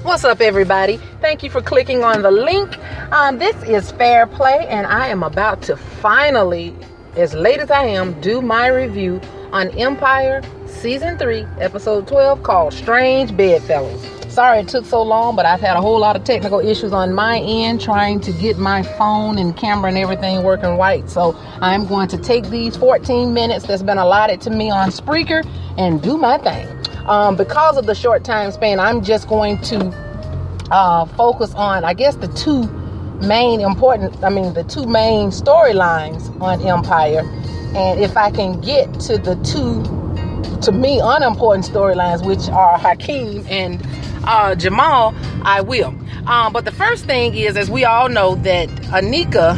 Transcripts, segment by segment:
What's up, everybody? Thank you for clicking on the link. This is Fair Play, and I am about to finally, as late as I am, do my review on Empire Season 3, Episode 12, called Strange Bedfellows. Sorry it took so long, but I've had a whole lot of technical issues on my end trying to get my phone and camera and everything working right. So I'm going to take these 14 minutes that's been allotted to me on Spreaker and do my thing. Because of the short time span, I'm just going to focus on, I guess, the two main storylines on Empire. And if I can get to the two, to me, unimportant storylines, which are Hakeem and Jamal, I will. But the first thing is, as we all know, that Anika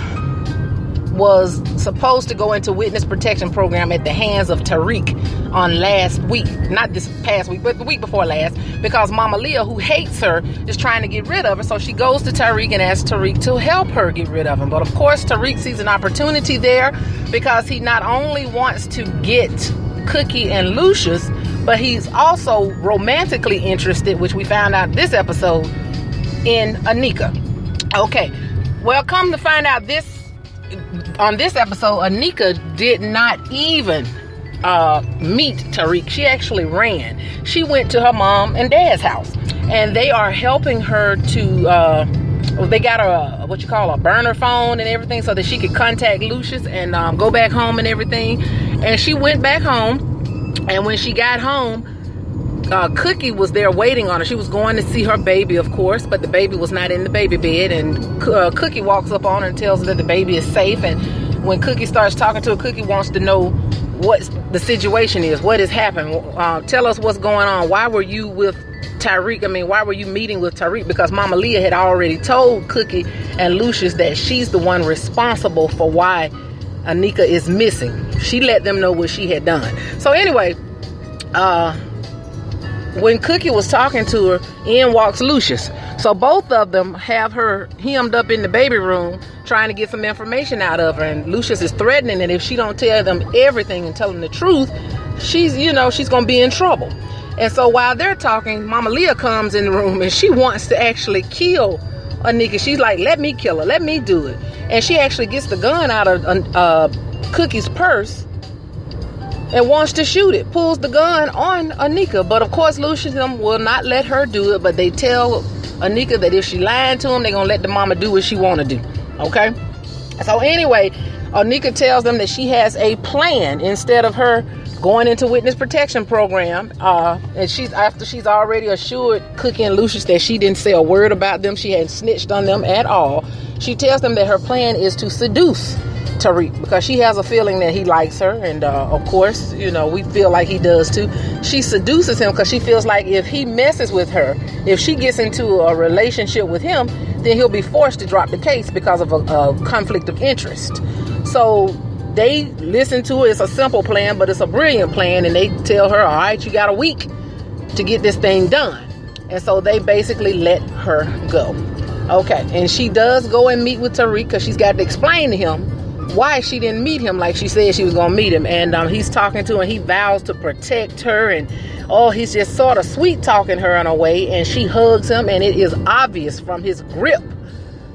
was supposed to go into witness protection program at the hands of Tariq on last week, not this past week, but the week before last, because Mama Leah, who hates her, is trying to get rid of her. So she goes to Tariq and asks Tariq to help her get rid of him. But of course, Tariq sees an opportunity there because he not only wants to get Cookie and Lucius, but he's also romantically interested, which we found out this episode, in Anika. Okay, well, come to find out on this episode, Anika did not even meet Tariq. She actually ran. She went to her mom and dad's house, and they are helping her to they got a burner phone and everything so that she could contact Lucius and go back home and everything. And she went back home, and when she got home, Cookie was there waiting on her. She was going to see her baby, of course, but the baby was not in the baby bed. And Cookie walks up on her and tells her that the baby is safe. And when Cookie starts talking to her, Cookie wants to know what the situation is, what has happened. Tell us what's going on. Why were you with Tariq? Why were you meeting with Tariq? Because Mama Leah had already told Cookie and Lucius that she's the one responsible for why Anika is missing. She let them know what she had done. So anyway, when Cookie was talking to her, in walks Lucius. So both of them have her hemmed up in the baby room trying to get some information out of her. And Lucius is threatening that if she don't tell them everything and tell them the truth, she's going to be in trouble. And so while they're talking, Mama Leah comes in the room and she wants to actually kill Anika. She's like, let me kill her. Let me do it. And she actually gets the gun out of Cookie's purse and wants to shoot it, pulls the gun on Anika. But of course, Lucius will not let her do it, but they tell Anika that if she lying to him, they're going to let the mama do what she want to do. Okay? So anyway, Anika tells them that she has a plan instead of her going into witness protection program. And after she's already assured Cookie and Lucius that she didn't say a word about them, she hadn't snitched on them at all. She tells them that her plan is to seduce Tariq because she has a feeling that he likes her, and of course, we feel like he does too. She seduces him because she feels like if he messes with her, if she gets into a relationship with him, then he'll be forced to drop the case because of a conflict of interest. So they listen to it. It's a simple plan, but it's a brilliant plan, and they tell her, all right, you got a week to get this thing done. And so they basically let her go. Okay, and she does go and meet with Tariq because she's got to explain to him why she didn't meet him like she said she was going to meet him. And he's talking to her, and he vows to protect her, and he's just sort of sweet talking her in a way, and she hugs him, and it is obvious from his grip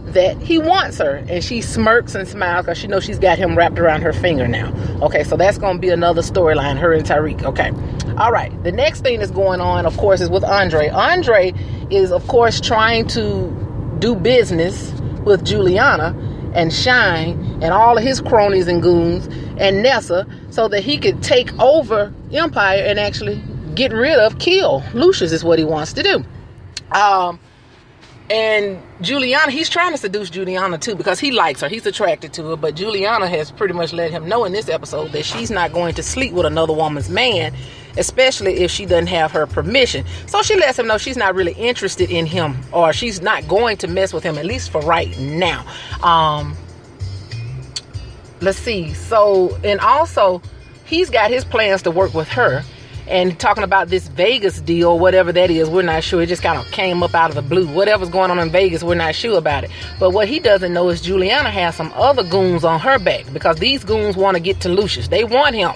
that he wants her, and she smirks and smiles because she knows she's got him wrapped around her finger now. Okay, so that's going to be another storyline, her and Tariq. Okay, all right, the next thing that's going on, of course, is with Andre. Andre is, of course, trying to do business with Juliana and Shine and all of his cronies and goons and Nessa so that he could take over Empire and actually kill Lucius is what he wants to do. And Juliana, he's trying to seduce Juliana too because he likes her. He's attracted to her, but Juliana has pretty much let him know in this episode that she's not going to sleep with another woman's man, especially if she doesn't have her permission. So she lets him know she's not really interested in him, or she's not going to mess with him, at least for right now. Let's see. So, and also, he's got his plans to work with her. And talking about this Vegas deal, whatever that is, we're not sure. It just kind of came up out of the blue. Whatever's going on in Vegas, we're not sure about it. But what he doesn't know is Juliana has some other goons on her back, because these goons want to get to Lucius. They want him.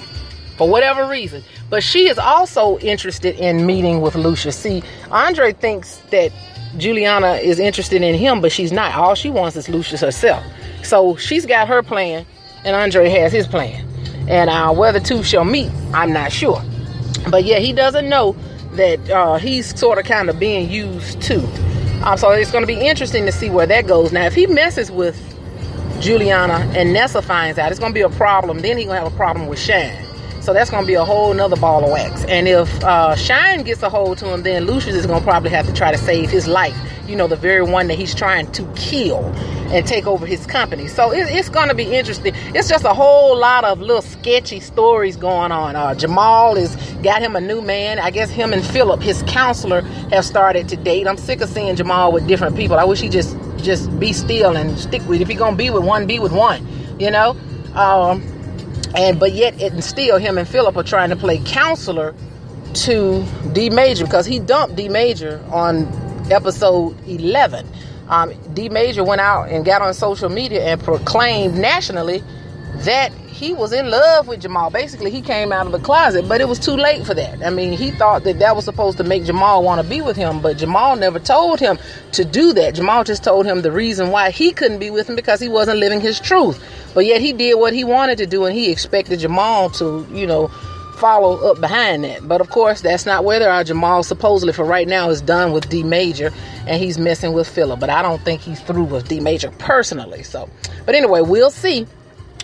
for whatever reason. But she is also interested in meeting with Lucius. See, Andre thinks that Juliana is interested in him, but she's not. All she wants is Lucius herself. So she's got her plan, and Andre has his plan. And whether two shall meet, I'm not sure. But yeah, he doesn't know that he's sort of kind of being used too. So it's going to be interesting to see where that goes. Now, if he messes with Juliana and Nessa finds out, it's going to be a problem. Then he's going to have a problem with Shine. So that's going to be a whole nother ball of wax. And if Shine gets a hold to him, then Lucius is going to probably have to try to save his life. You know, the very one that he's trying to kill and take over his company. So it's going to be interesting. It's just a whole lot of little sketchy stories going on. Jamal has got him a new man. I guess him and Philip, his counselor, have started to date. I'm sick of seeing Jamal with different people. I wish he just be still and stick with it. If you're going to be with one, you know. But yet and still him and Philip are trying to play counselor to D Major, because he dumped D Major on episode 11. D Major went out and got on social media and proclaimed nationally that he was in love with Jamal. Basically, he came out of the closet, but it was too late for that. I mean, he thought that was supposed to make Jamal want to be with him, but Jamal never told him to do that. Jamal just told him the reason why he couldn't be with him, because he wasn't living his truth. But yet he did what he wanted to do, and he expected Jamal to, you know, follow up behind that. But of course, that's not where they are. Jamal supposedly for right now is done with D Major, and he's messing with Philip. But I don't think he's through with D Major personally. So, but anyway, we'll see.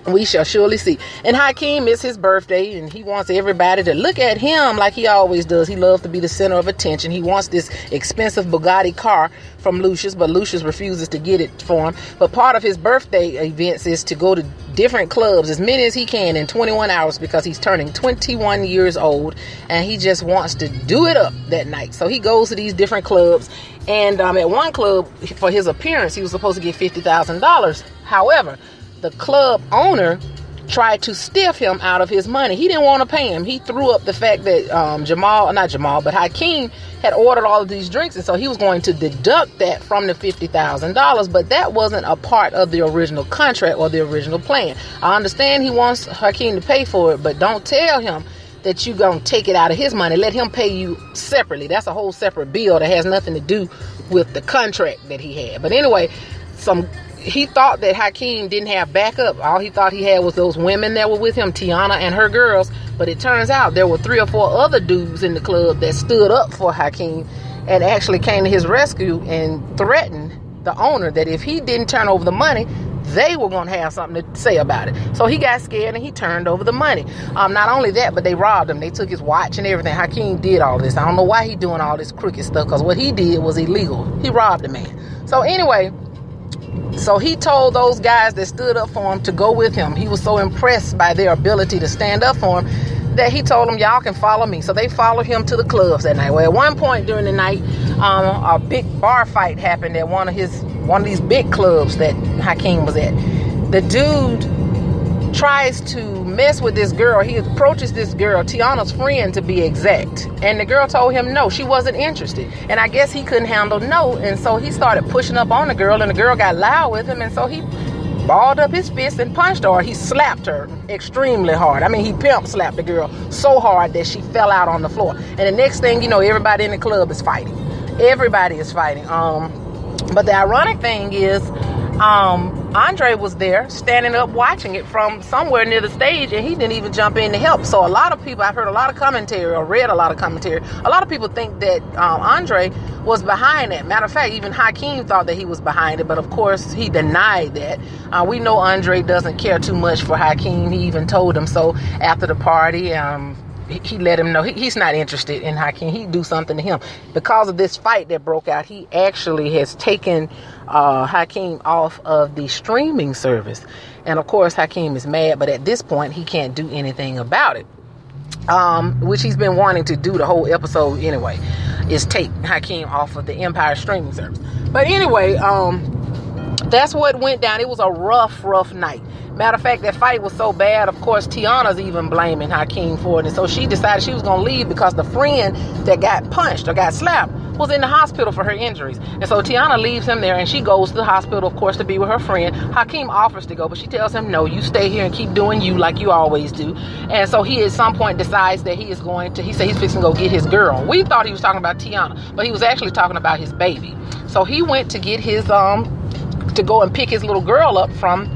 We shall surely see. And Hakeem, is his birthday, and he wants everybody to look at him like he always does. He loves to be the center of attention. He wants this expensive Bugatti car from Lucius, but Lucius refuses to get it for him. But part of his birthday events is to go to different clubs, as many as he can, in 21 hours, because he's turning 21 years old, and he just wants to do it up that night. So he goes to these different clubs, and at one club, for his appearance, he was supposed to get $50,000. However, the club owner tried to stiff him out of his money. He didn't want to pay him. He threw up the fact that Hakeem had ordered all of these drinks, and so he was going to deduct that from the $50,000, but that wasn't a part of the original contract or the original plan. I understand he wants Hakeem to pay for it, but don't tell him that you're going to take it out of his money. Let him pay you separately. That's a whole separate bill that has nothing to do with the contract that he had. But anyway, he thought that Hakeem didn't have backup. All he thought he had was those women that were with him, Tiana and her girls. But it turns out there were 3 or 4 other dudes in the club that stood up for Hakeem and actually came to his rescue and threatened the owner that if he didn't turn over the money, they were going to have something to say about it. So he got scared and he turned over the money. Not only that, but they robbed him. They took his watch and everything. Hakeem did all this. I don't know why he doing all this crooked stuff, because what he did was illegal. He robbed a man. So anyway, so he told those guys that stood up for him to go with him. He was so impressed by their ability to stand up for him that he told them, y'all can follow me. So they followed him to the clubs that night. Well, at one point during the night, a big bar fight happened at one of these big clubs that Hakeem was at. The dude tries to mess with this girl. He approaches this girl, Tiana's friend to be exact, and the girl told him no, she wasn't interested, and I guess he couldn't handle no, and so he started pushing up on the girl, and the girl got loud with him, and so he balled up his fist and punched her. He slapped her extremely hard. I mean, he pimp slapped the girl so hard that she fell out on the floor, and the next thing you know, everybody in the club is fighting. Everybody is fighting. But the ironic thing is, Andre was there standing up watching it from somewhere near the stage, and he didn't even jump in to help. So a lot of people, I've heard a lot of commentary or read a lot of commentary, a lot of people think that Andre was behind that. Matter of fact, even Hakeem thought that he was behind it, but of course he denied that. We know Andre doesn't care too much for Hakeem. He even told him so after the party. He let him know he's not interested in Hakeem. He'd do something to him. Because of this fight that broke out, he actually has taken Hakeem off of the streaming service. And of course, Hakeem is mad, but at this point, he can't do anything about it. Which he's been wanting to do the whole episode anyway, is take Hakeem off of the Empire streaming service. But anyway, that's what went down. It was a rough night. Matter of fact, that fight was so bad, of course, Tiana's even blaming Hakeem for it. And so she decided she was going to leave because the friend that got punched or got slapped was in the hospital for her injuries. And so Tiana leaves him there, and she goes to the hospital, of course, to be with her friend. Hakeem offers to go, but she tells him, no, you stay here and keep doing you like you always do. And so he at some point decides that he said he's fixing to go get his girl. We thought he was talking about Tiana, but he was actually talking about his baby. So he went to get his to go and pick his little girl up from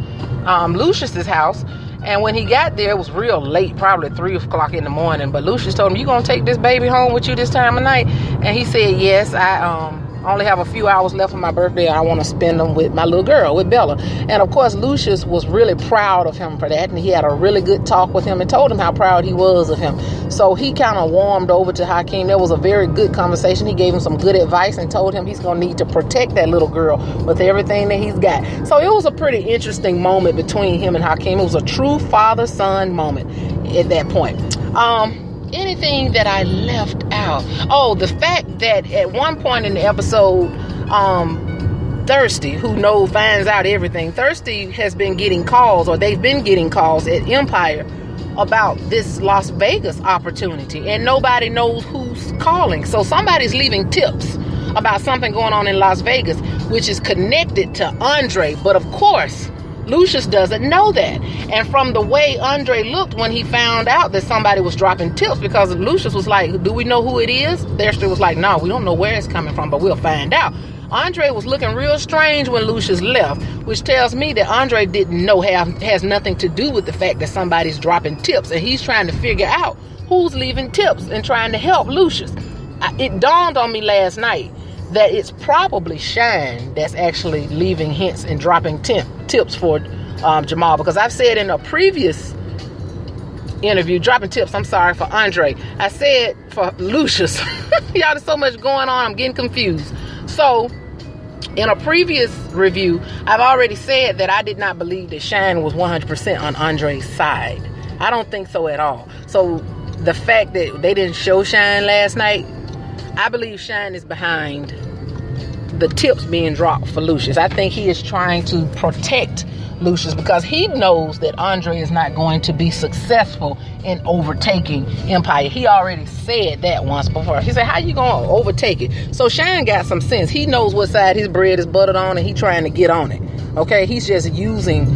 Lucius's house. And when he got there, it was real late, probably 3 o'clock in the morning. But Lucius told him, you gonna take this baby home with you this time of night? And he said, yes, I only have a few hours left for my birthday. I want to spend them with my little girl, with Bella. And of course, Lucius was really proud of him for that. And he had a really good talk with him and told him how proud he was of him. So he kind of warmed over to Hakeem. There was a very good conversation. He gave him some good advice and told him he's going to need to protect that little girl with everything that he's got. So it was a pretty interesting moment between him and Hakeem. It was a true father-son moment at that point. Anything that I left out? Oh, the fact that at one point in the episode, Thirsty, who finds out everything. Thirsty has been getting calls, or they've been getting calls at Empire about this Las Vegas opportunity, and nobody knows who's calling. So somebody's leaving tips about something going on in Las Vegas, which is connected to Andre. But of course, Lucius doesn't know that. And from the way Andre looked when he found out that somebody was dropping tips, because Lucius was like, do we know who it is? Thirsty was like, no, we don't know where it's coming from, but we'll find out. Andre was looking real strange when Lucius left, which tells me that Andre didn't know, has nothing to do with the fact that somebody's dropping tips, and he's trying to figure out who's leaving tips and trying to help Lucius. It dawned on me last night that it's probably Shine that's actually leaving hints and dropping tips for Jamal, because I've said in a previous interview, dropping tips, I'm sorry, for Andre. I said for Lucius. Y'all, there's so much going on, I'm getting confused. So in a previous review, I've already said that I did not believe that Shine was 100% on Andre's side. I don't think so at all. So the fact that they didn't show Shine last night, I believe Shine is behind the tips being dropped for Lucius. I think he is trying to protect Lucius because he knows that Andre is not going to be successful in overtaking Empire. He already said that once before. He said, how you going to overtake it? So Shine got some sense. He knows what side his bread is buttered on, and he's trying to get on it. Okay, he's just using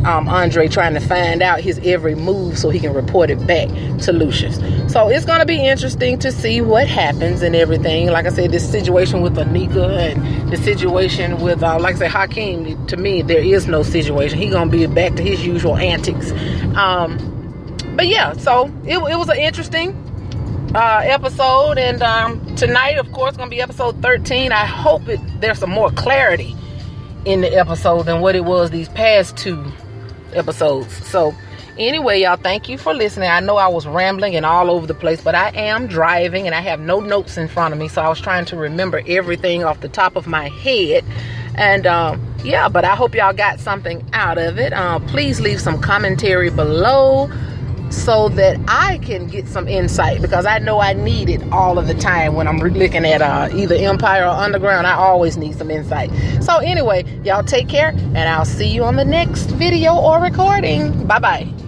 Andre, trying to find out his every move so he can report it back to Lucius. So it's going to be interesting to see what happens and everything. Like I said, this situation with Anika and the situation with, like I said, Hakeem, to me, there is no situation. He's going to be back to his usual antics. But yeah, so it was an interesting episode. And tonight, of course, going to be episode 13. I hope there's some more clarity in the episode than what it was these past 2 episodes. So anyway, y'all, thank you for listening. I know I was rambling and all over the place, but I am driving and I have no notes in front of me, so I was trying to remember everything off the top of my head. And yeah, but I hope y'all got something out of it. Please leave some commentary below so that I can get some insight, because I know I need it all of the time when I'm looking at either Empire or Underground. I always need some insight. So anyway, y'all take care, and I'll see you on the next video or recording. Bye-bye.